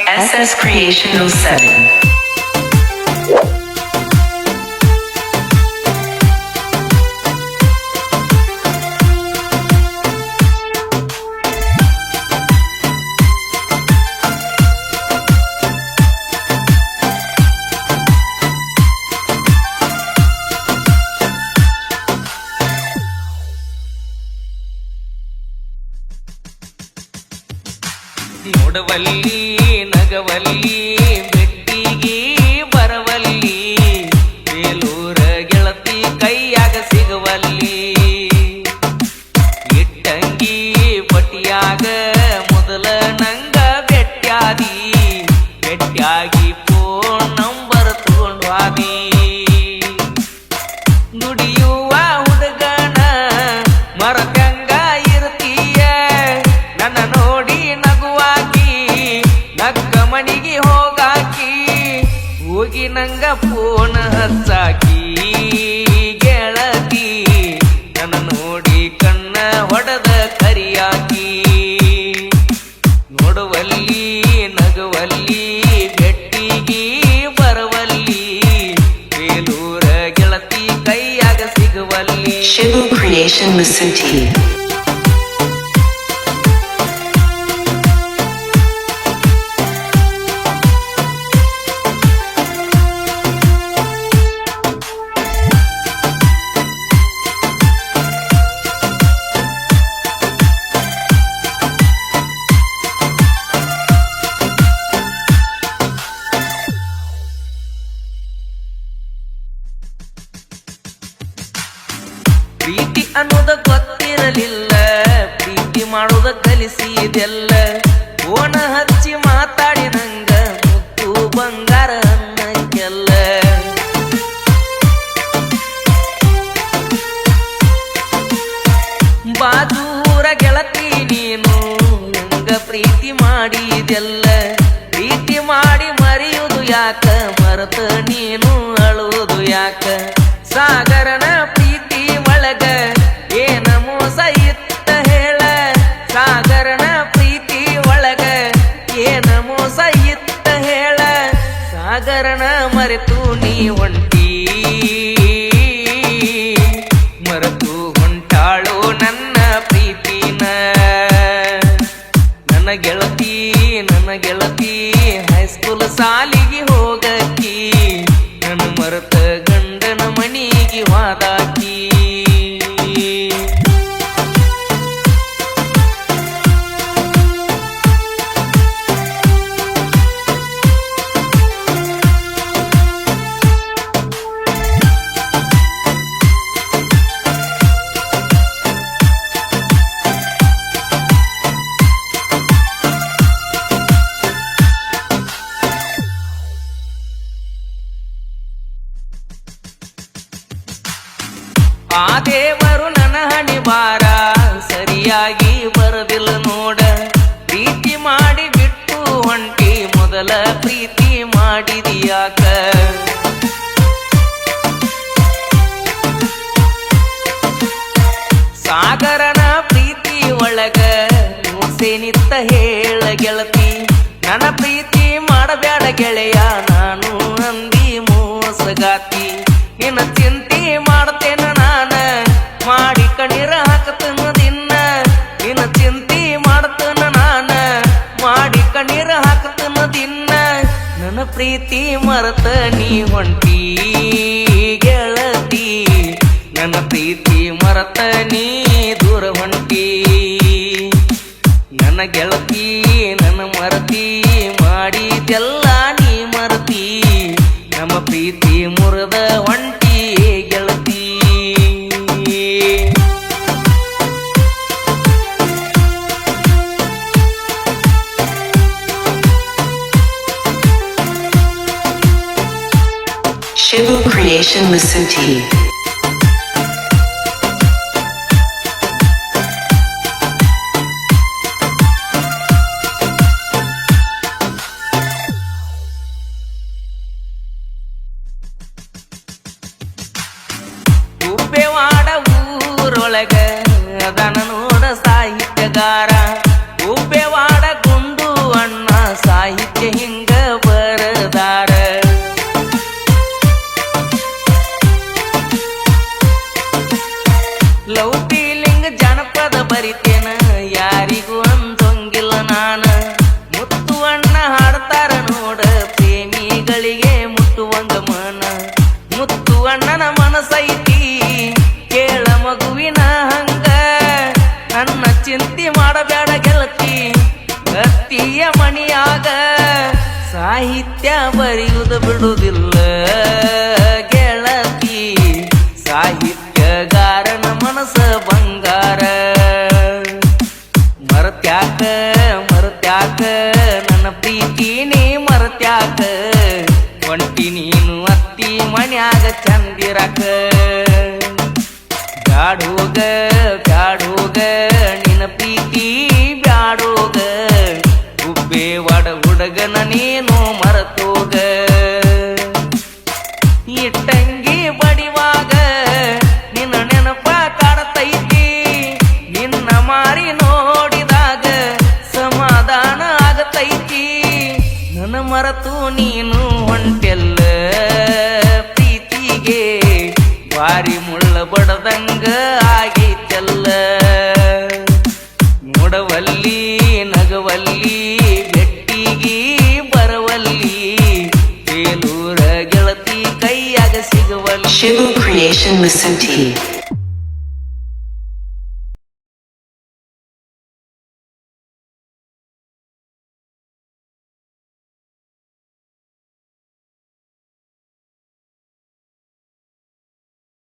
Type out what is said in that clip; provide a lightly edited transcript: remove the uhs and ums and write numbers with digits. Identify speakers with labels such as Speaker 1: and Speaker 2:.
Speaker 1: SS Creation 07.
Speaker 2: ನೋಡವಲ್ಲಿ ನಗವಲ್ಲಿ ಬೆಟ್ಟಿಗೆ ಬರವಲ್ಲಿ ಬೇಲೂರ ಗೆಳತಿ ಕೈಯಾಗ ಸಿಗವಲ್ಲಿ ಇಟ್ಟಂಗಿ ಪಟಿಯಾಗ ಮೊದಲ ನಂಗ ಬೆಟ್ಟಾಗಿ ಫೋನ್ ನಂಬರ್ ತಗೊಂಡು ಹಾದಿ ನುಡಿಯುವ ಹುಡುಗನ ಮರಕಂಗ ಇರ್ತೀಯ ನನ್ನ ನೋಡಿ ನಕ್ಕ ಮನಿಗೆ ಹೋಗಿ ನಂಗ ಫೋನ್ ಹಚ್ಚಾಕಿ ಗೆಳತಿ ನನ್ನ ನೋಡಿ ಕಣ್ಣ ಹೊಡೆದ ಕರಿಯಾಕಿ ನೋಡುವಲ್ಲಿ ನಗುವಲ್ಲಿ ಬೆಟ್ಟಿಗೆ ಬರವಲ್ಲಿ ಬೇಲೂರ ಗೆಳತಿ ಕೈಯಾಗ ಸಿಗುವಲ್ಲಿ
Speaker 1: Shibu Creation Masuti.
Speaker 2: ಪ್ರೀತಿ ಅನ್ನೋದ ಗೊತ್ತಿರಲಿಲ್ಲ ಪ್ರೀತಿ ಮಾಡೋದ ಕಲಿಸಿದೆಲ್ಲ ಫೋನ ಹಚ್ಚಿ ಮಾತಾಡಿ ನಂಗ ಮುತ್ತು ಬಂಗಾರ ಅನ್ನಕ್ಕೆಲ್ಲ ಬಾದೂರ ಗೆಳತಿ ನೀನು ನಂಗ ಪ್ರೀತಿ ಮಾಡಿದೆಲ್ಲ ಪ್ರೀತಿ ಮಾಡಿ ಮರೆಯುವುದು ಯಾಕ ಮರೆತ ನೀನು ಅಳುವುದು ಯಾಕ ಸಾಗರನ ಪ್ರೀತಿ ಒಳಗ ಏನ ಮೋಸ ಇತ್ತ ಹೇಳ ಸಾಗರನ ಪ್ರೀತಿ ಒಳಗ ಏನ ಮೋಸ ಇತ್ತ ಹೇಳ ಸಾಗರನ ಮರೆತು ನೀ ಹೊಂಟಿ ಮರೆತು ಹೊಂಟಾಳು ನನ್ನ ಪ್ರೀತಿನ ನನ್ನ ಗೆಳತಿ ಹೈಸ್ಕೂಲ್ ಸಾಲಿಗೆ ಹೋಗಕ್ಕಿ ನನ್ನ ಮರೆತ ಗಂಡನ ಮನಿಗೆ ವಾದಾಕಿ ಆ ದೇವರು ನನ್ನ ಹಣಿ ಬಾರ ಸರಿಯಾಗಿ ಬರದಿಲ್ಲ ನೋಡ ಪ್ರೀತಿ ಮಾಡಿ ಬಿಟ್ಟು ಹೊಂಟಿ ಮೊದಲ ಪ್ರೀತಿ ಮಾಡಿದಿಯಾಕ ಸಾಗರನ ಪ್ರೀತಿ ಒಳಗ ಮೂಸೇನಿತ್ತ ಹೇಳ ಗೆಳತಿ ನನ್ನ ಪ್ರೀತಿ ಮಾಡಬೇಡ ಗೆಳೆಯ ನಾನು ಅಂದಿ ಮೋಸಗಾತಿ ನಿನ್ನ ಚಿಂತೆ ಮಾಡ್ತೇನ ನಾನ ಮಾಡಿ ಕಣ್ಣೀರ ಹಾಕತನ ದಿನ ನಿನ್ನ ಚಿಂತೆ ಮಾಡ್ತನ ನಾನ ಮಾಡಿ ಕಣ್ಣೀರ ಹಾಕತನ ದಿನ ನನ್ನ ಪ್ರೀತಿ ಮರೆತ ನೀ ಹೊಂಟಿ ಗೆಳತಿ ನನ್ನ ಪ್ರೀತಿ ಮರೆತ ನೀ ದೂರ ಹೊಂಟಿ ನನ್ನ ಗೆಳತಿ ನನ್ನ ಮರತಿ ಮಾಡಿದೆಲ್ಲ ನೀ ಮರತಿ ನಮ್ಮ ಪ್ರೀತಿ ಮುರಿದ ಹೊಂಟಿ ಗೆಳತಿ
Speaker 1: Shibu Creation Masuti.
Speaker 2: ಗುಬ್ಬೆವಾಡ ಊರೊಳಗ ಅದನ ನೋಡ ಸಾಹಿತ್ಯಗಾರ ಗುಬ್ಬೆವಾಡ ಗುಂಡು ಅಣ್ಣ ಸಾಹಿತ್ಯ ಹಿಂಗ ಬರದಾರ. ಲವ್ ಫೀಲಿಂಗ್ ಜನಪದ ಬರಿತೇನ ಯಾರಿಗೂ ಅಂದೊಂಗಿಲ್ಲ ನಾನ. ಮುತ್ತು ಅಣ್ಣ ಹಾಡ್ತಾರ ನೋಡ ಪ್ರೇಮಿಗಳಿಗೆ ಮುಟ್ಟುವಂಗ ಮನ. ಮುತ್ತು ಅಣ್ಣನ ಮನಸೈತಿ ಕೇಳ ಮಗುವಿನ ಹಂಗ. ನನ್ನ ಚಿಂತೆ ಮಾಡಬೇಡ ಗೆಳತಿ ಕತ್ತಿಯ ಮಣಿಯಾಗ. ಸಾಹಿತ್ಯ ಬರೆಯುವುದು ಬಿಡುವುದಿಲ್ಲ ಗೆಳತಿ, ಸಾಹಿತ್ಯಗಾರನ ಮನಸ ಬಂಗಾರ. ಮರತ್ಯಾಕ ಮರತ್ಯಾಕ ನನ್ನ ಪ್ರೀತಿ ನೀ ಮರತ್ಯಾಕ. ಒಂಟಿ ನೀನು ಅತ್ತಿ ಮನ್ಯಾಗ ಚಂದಿರಕ. ಬ್ಯಾಡೋಗ ಬ್ಯಾಡೋಗ ನಿನ್ನ ಪ್ರೀತಿ ಬ್ಯಾಡೋಗ. ಗುಬ್ಬೆ ಒಡ ಹುಡುಗನ ನೀನು ಮರತೋಗ. ಇಟ್ಟಂಗಿ ಬಡಿವಾಗ ನಿನ್ನ ನೆನಪ ಕಾಡತೈತಿ. ನಿನ್ನ ಮಾರಿ ನೋಡಿದಾಗ ಸಮಾಧಾನ ಆಗತೈತಿ. ನನ್ನ ಮರೆತು ನೀನು ಹೊಂಟೆಲ್ಲ ಪ್ರೀತಿಗೆ ಬಾರಿ ಮುಳ್ಳ ಬಡದಂಗ ಆಗೈತೆಲ್ಲ. ನೋಡವಲ್ಲಿ ನಗವಲ್ಲಿ ಬೆಟ್ಟಿಗಿ ಬರವಲ್ಲಿ ಬೇಲೂರ ಗೆಳತಿ ಕೈಯಾಗ ಸಿಗವಲ್ಲಿ.
Speaker 1: Shibu Creation Musuti.